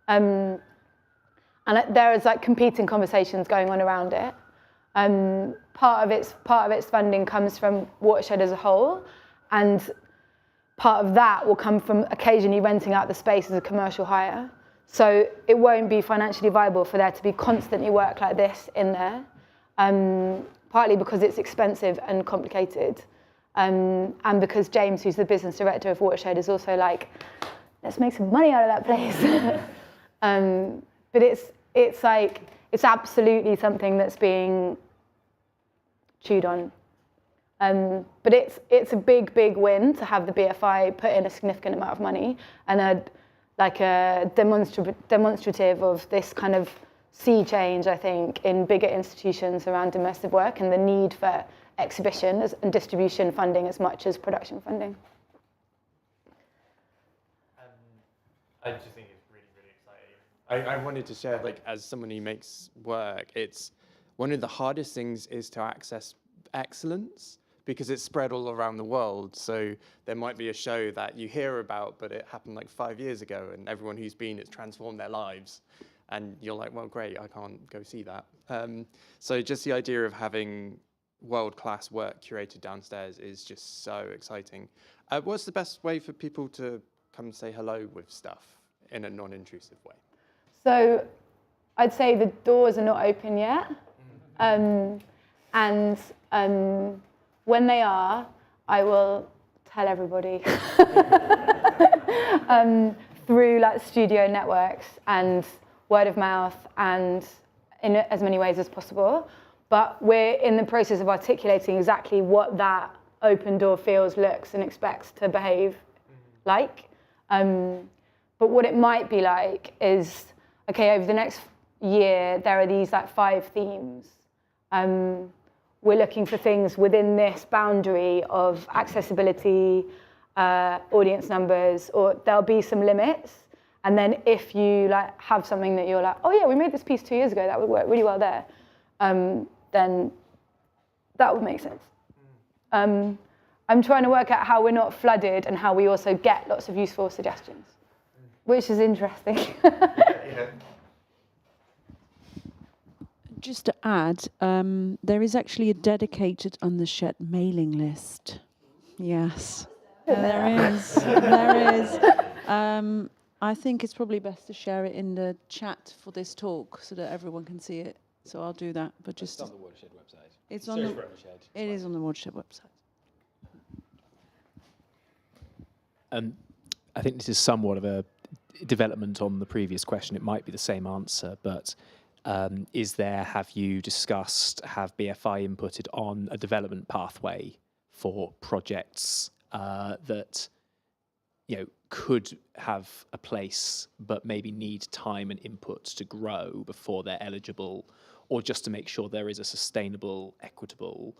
And there is like competing conversations going on around it. Part of its funding comes from Watershed as a whole, and part of that will come from occasionally renting out the space as a commercial hire. So it won't be financially viable for there to be constantly work like this in there, partly because it's expensive and complicated, and because James, who's the business director of Watershed, is also like, let's make some money out of that place. But it's absolutely something that's being chewed on. But it's a big win to have the BFI put in a significant amount of money and a demonstrative of this kind of sea change, I think, in bigger institutions around immersive work and the need for exhibition and distribution funding as much as production funding. I just think it's really exciting. I wanted to share, like, as someone who makes work, it's one of the hardest things is to access excellence, because it's spread all around the world. So there might be a show that you hear about, but it happened like 5 years ago, and everyone who's been, it's transformed their lives. And you're like, well, great, I can't go see that. So just the idea of having world-class work curated downstairs is just so exciting. What's the best way for people to come say hello with stuff in a non-intrusive way? So I'd say the doors are not open yet. When they are, I will tell everybody through like studio networks and word of mouth and in as many ways as possible. But we're in the process of articulating exactly what that open door feels, looks, and expects to behave like. But what it might be like is, okay, over the next year, there are these like 5 themes. We're looking for things within this boundary of accessibility, audience numbers, or there'll be some limits. And then if you like have something that you're like, oh yeah, we made this piece 2 years ago, that would work really well there, then that would make sense. I'm trying to work out how we're not flooded and how we also get lots of useful suggestions, which is interesting. Just to add, there is actually a dedicated Undershed mailing list. Yes, there is. There is. I think it's probably best to share it in the chat for this talk so that everyone can see it. So I'll do that. But just It's on the Watershed website. it's on the Watershed. it is on the Watershed website. I think this is somewhat of a development on the previous question. It might be the same answer, but have you discussed, have BFI inputted on a development pathway for projects that could have a place but maybe need time and input to grow before they're eligible, or just to make sure there is a sustainable, equitable,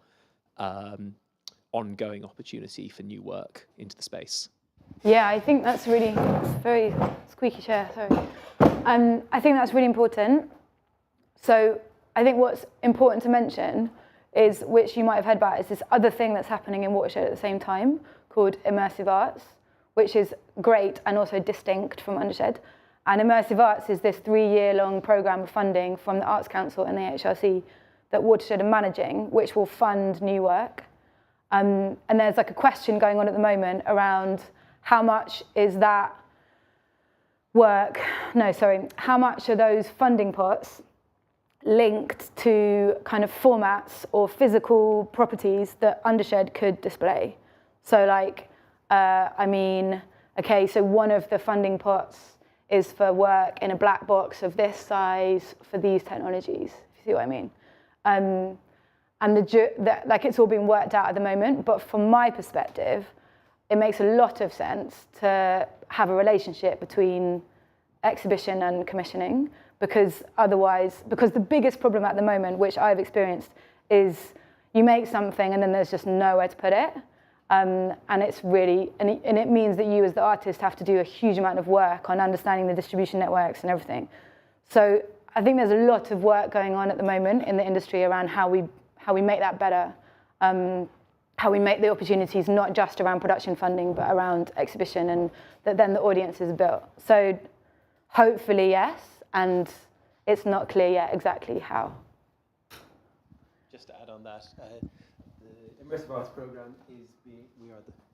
ongoing opportunity for new work into the space? Yeah, I think that's really, it's very squeaky chair, sorry. I think that's really important. So I think what's important to mention is, which you might have heard about, is this other thing that's happening in Watershed at the same time called immersive arts, which is great and also distinct from Undershed. And immersive arts is this 3-year-long programme of funding from the Arts Council and the HRC that Watershed are managing, which will fund new work. And there's like a question going on at the moment around how much is that work, how much are those funding pots linked to kind of formats or physical properties that Undershed could display? So like, so one of the funding pots is for work in a black box of this size for these technologies, if you see what I mean. And it's all being worked out at the moment, but from my perspective, it makes a lot of sense to have a relationship between exhibition and commissioning, because the biggest problem at the moment, which I've experienced, is you make something and then there's just nowhere to put it. And it's really, and it means that you as the artist have to do a huge amount of work on understanding the distribution networks and everything. So I think there's a lot of work going on at the moment in the industry around how we make that better, how we make the opportunities not just around production funding, but around exhibition, and that then the audience is built. So hopefully, yes, and it's not clear yet exactly how. Just to add on that, the Immersive Arts Programme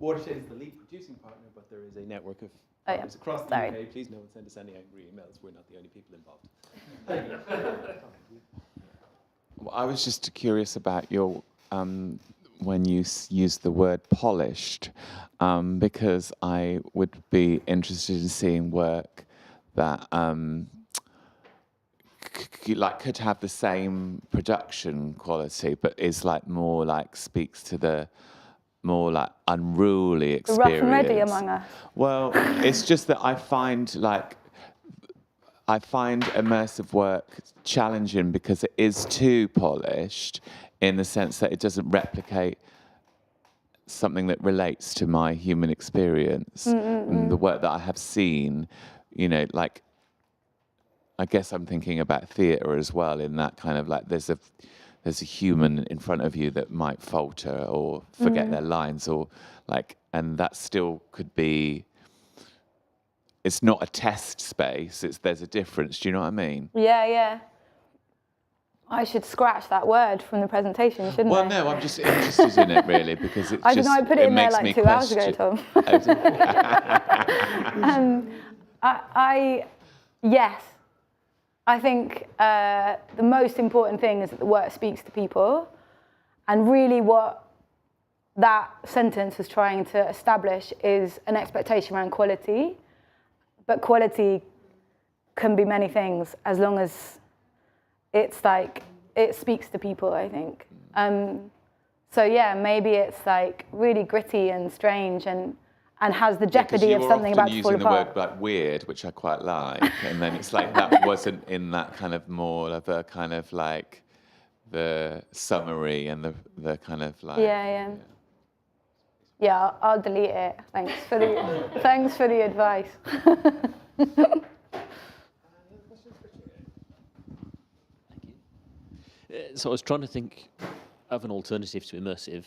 Watershed is the lead producing partner, but there is a network of partners across the UK. Please no one send us any angry emails. We're not the only people involved. Well, I was just curious about your when you used the word polished, because I would be interested in seeing work that could have the same production quality, but is more speaks to the more unruly experience. The rough and ready among us. Well, it's just that I find immersive work challenging because it is too polished, in the sense that it doesn't replicate something that relates to my human experience. And the work that I have seen, I guess I'm thinking about theatre as well, in that kind of there's a human in front of you that might falter or forget their lines, or and that still could be, it's not a test space, there's a difference, do you know what I mean? Yeah. I should scratch that word from the presentation, shouldn't I? Well, no, I'm just interested in it really, because it I don't know, I put it in there 2 hours ago, Tom. Yes. I think the most important thing is that the work speaks to people, and really what that sentence was trying to establish is an expectation around quality, but quality can be many things as long as it's it speaks to people, I think. So yeah, maybe it's really gritty and strange and has the jeopardy of something about to fall apart. You were often using the word weird, which I quite like, and then it's that wasn't in that kind of more of a kind of the summary and the kind of Yeah, I'll delete it. Thanks for the advice. So I was trying to think of an alternative to immersive,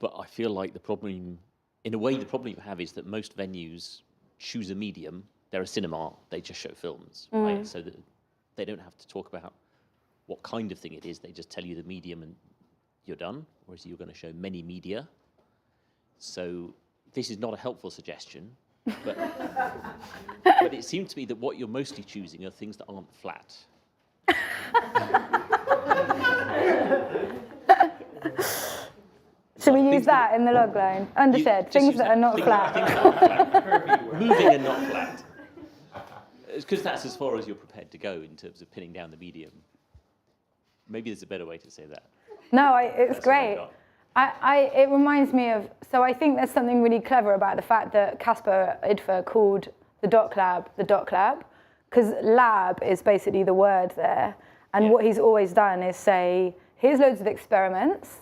But I feel like the problem, in a way, the problem you have is that most venues choose a medium. They're a cinema, they just show films, right? So that they don't have to talk about what kind of thing it is. They just tell you the medium and you're done, whereas you're going to show many media. So this is not a helpful suggestion, but, but it seemed to me that what you're mostly choosing are things that aren't flat. Should we use that in the log line? Undershed, things that are not flat. Moving and not flat. Because that's as far as you're prepared to go in terms of pinning down the medium. Maybe there's a better way to say that. No, it's great. It reminds me of, so I think there's something really clever about the fact that Caspar Idfer called the doc lab, because lab is basically the word there. And what he's always done is say, here's loads of experiments,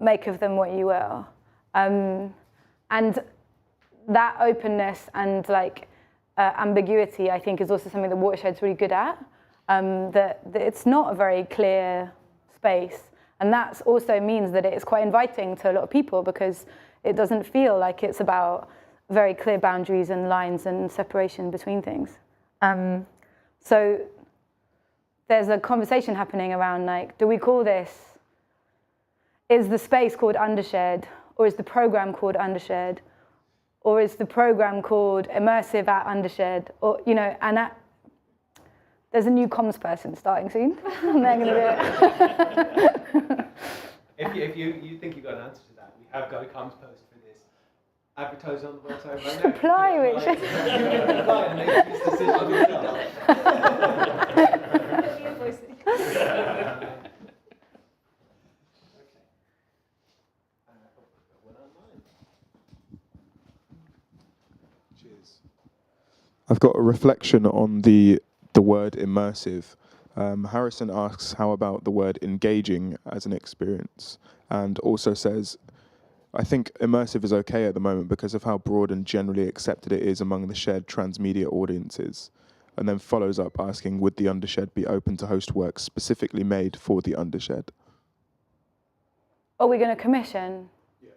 make of them what you will. And that openness and like ambiguity, I think, is also something that Watershed's really good at. That it's not a very clear space. And that also means that it's quite inviting to a lot of people because it doesn't feel like it's about very clear boundaries and lines and separation between things. So there's a conversation happening around like, do we call this, is the space called Undershed, or is the program called Undershed, or is the program called immersive at Undershed, or, you know, and there's a new comms person starting soon, and they're going to do it. If you think you've got an answer to that, we have got a comms person for this. Advertise on the website right now. Apply, Richard. You can apply and make this decision yourself. I've got a reflection on the word immersive. Harrison asks, how about the word engaging as an experience? And also says, I think immersive is okay at the moment because of how broad and generally accepted it is among the shared transmedia audiences. And then follows up asking, would the Undershed be open to host work specifically made for the Undershed? Are we going to commission? Yeah.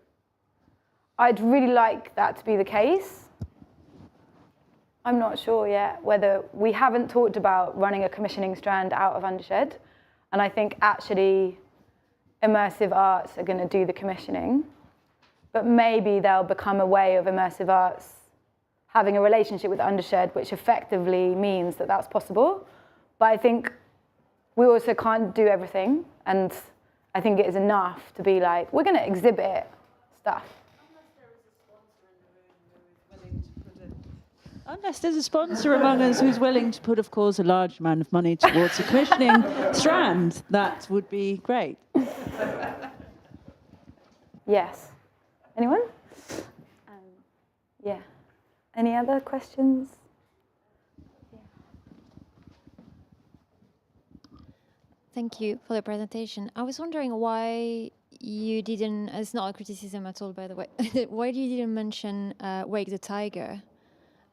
I'd really like that to be the case. I'm not sure yet whether we haven't talked about running a commissioning strand out of Undershed. And I think actually immersive arts are going to do the commissioning. But maybe they'll become a way of immersive arts having a relationship with Undershed, which effectively means that that's possible. But I think we also can't do everything. And I think it is enough to be like, we're going to exhibit stuff. Unless there's a sponsor among us who's willing to put, of course, a large amount of money towards a commissioning strand, that would be great. Yes. Anyone? Yeah. Any other questions? Yeah. Thank you for the presentation. I was wondering why you didn't, it's not a criticism at all, by the way, why you didn't mention Wake the Tiger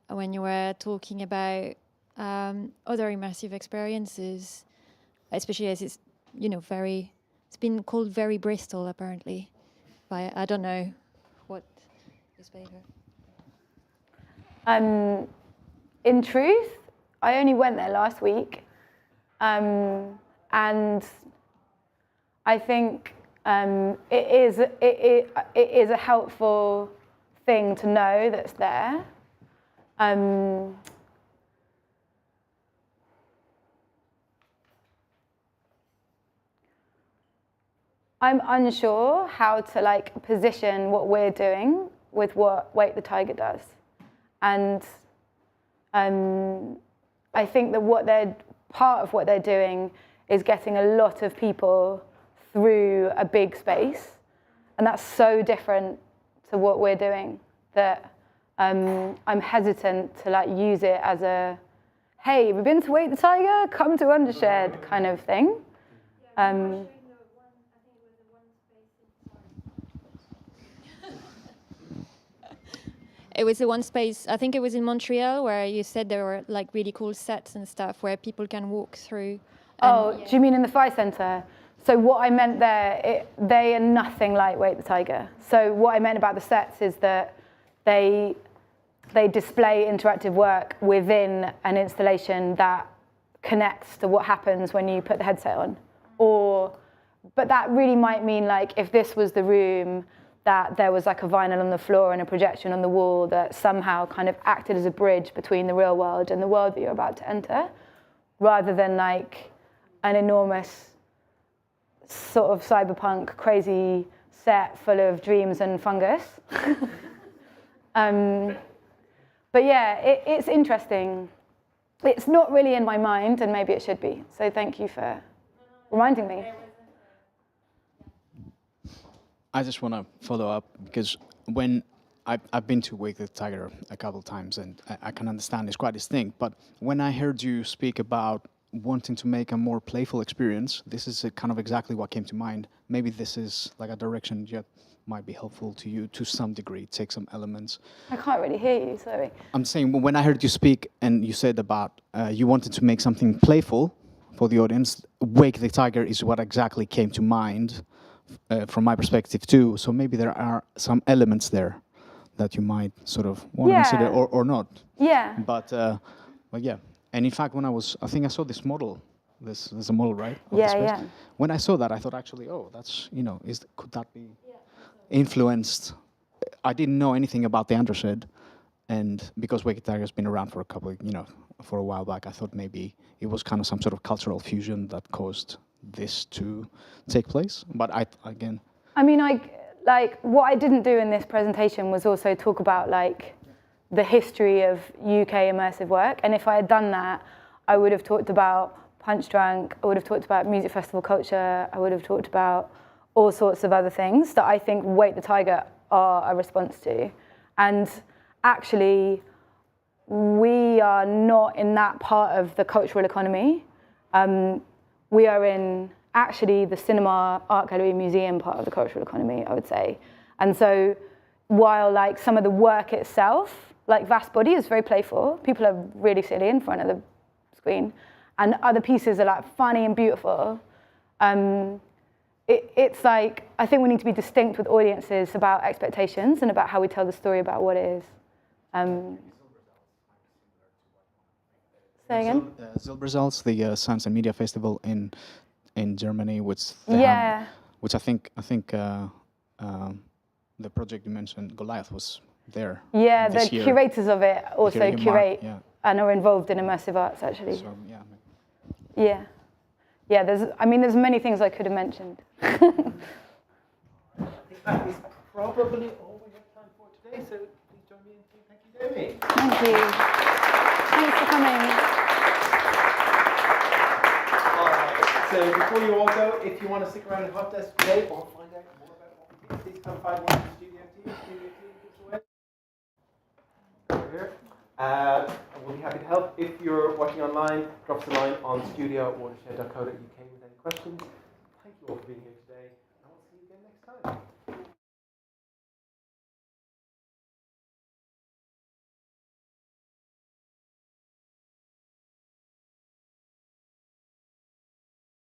when you were talking about other immersive experiences, especially as it's, you know, it's been called very Bristol, apparently, by, I don't know what is better. In truth, I only went there last week, and I think it is a helpful thing to know that's there. I'm unsure how to like position what we're doing with what Wake the Tiger does. And I think that part of what they're doing is getting a lot of people through a big space. And that's so different to what we're doing that I'm hesitant to like use it as a, hey, have you been to Wake the Tiger? Come to Undershed kind of thing. It was the one space, I think it was in Montreal, where you said there were like really cool sets and stuff where people can walk through. Oh, do you mean in the Phi Centre? So what I meant there, they are nothing like Wake the Tiger. So what I meant about the sets is that they display interactive work within an installation that connects to what happens when you put the headset on. But that really might mean like if this was the room, that there was like a vinyl on the floor and a projection on the wall that somehow kind of acted as a bridge between the real world and the world that you're about to enter, rather than like an enormous sort of cyberpunk crazy set full of dreams and fungus. But yeah, it's interesting. It's not really in my mind, and maybe it should be. So thank you for reminding me. I just want to follow up because when I've been to Wake the Tiger a couple of times, and I can understand it's quite distinct. But when I heard you speak about wanting to make a more playful experience, this is kind of exactly what came to mind. Maybe this is like a direction that might be helpful to you to some degree, take some elements. I can't really hear you, sorry. I'm saying when I heard you speak and you said about you wanted to make something playful for the audience, Wake the Tiger is what exactly came to mind from my perspective too. So maybe there are some elements there that you might sort of want to consider or not. Yeah. But yeah. And in fact, when I think I saw this model. There's a model, right? Yeah. When I saw that, I thought actually, oh, that's could that be influenced? I didn't know anything about the Undershed, and because Wake the Tiger has been around for for a while back, I thought maybe it was kind of some sort of cultural fusion that caused this to take place. But I mean, what I didn't do in this presentation was also talk about like the history of UK immersive work. And if I had done that, I would have talked about Punch Drunk, I would have talked about music festival culture, I would have talked about all sorts of other things that I think Wake the Tiger are a response to. And actually, we are not in that part of the cultural economy. We are in actually the cinema, art gallery, museum part of the cultural economy, I would say. And so while like some of the work itself, like Vast Body is very playful, people are really silly in front of the screen, and other pieces are like funny and beautiful. It's like, I think we need to be distinct with audiences about expectations and about how we tell the story about what it is. Say again? Silbersalz, the Science and Media Festival in Germany, which I think the project you mentioned, Goliath, was there. Yeah, the curators of it also curate and are involved in immersive arts, actually. So, yeah. There's many things I could have mentioned. I think that is probably all we have time for today. So please join me in saying thank you, Jamie. Thank you. Thanks for coming. So before you all go, if you want to stick around in Hot Desk today or find out more about what we do, please come find one of the studio team. Over here. We'll be happy to help. If you're watching online, drop us a line on studio@watershed.co.uk with any questions. Thank you all for being here today, and we'll see you again next time.